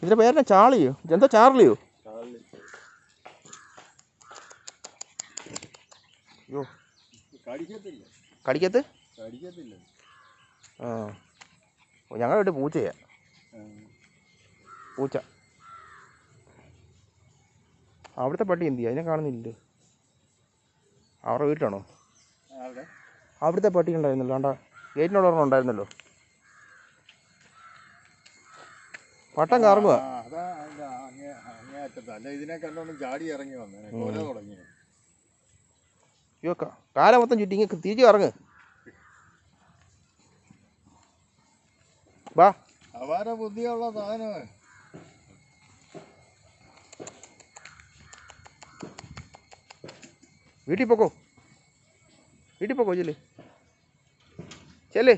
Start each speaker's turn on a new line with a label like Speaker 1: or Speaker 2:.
Speaker 1: ഇതിൻ്റെ പേരെന്നാ? ചാളിയോ? എന്താ ചാർലിയോ? അയ്യോ, കടിക്കത്ത്? ആ, ഞങ്ങളുടെ വീട്ടിൽ പൂച്ചയാ. പൂച്ച. അവിടുത്തെ പട്ടി എന്ത് ചെയ്യും? അതിനെ കാണുന്നില്ലല്ലോ. അവരുടെ വീട്ടിലാണോ? അവിടുത്തെ പട്ടി ഉണ്ടായിരുന്നല്ലോ. ആണ്ടാ ഗേറ്റിനോടൊരെണ്ണം ഉണ്ടായിരുന്നല്ലോ. പട്ടം കറങ്ങുക. അയ്യോ, കാല മൊത്തം ചുറ്റി ഇങ്ങനെ തിരിച്ച് കറങ്ങ്. വാ.
Speaker 2: അപാര ബുദ്ധിയുള്ള സാധനമേ.
Speaker 1: വീട്ടിൽ പോക്കോ, വീട്ടിൽ പോക്കോ. ചെല്ലേ ചെല്ലേ.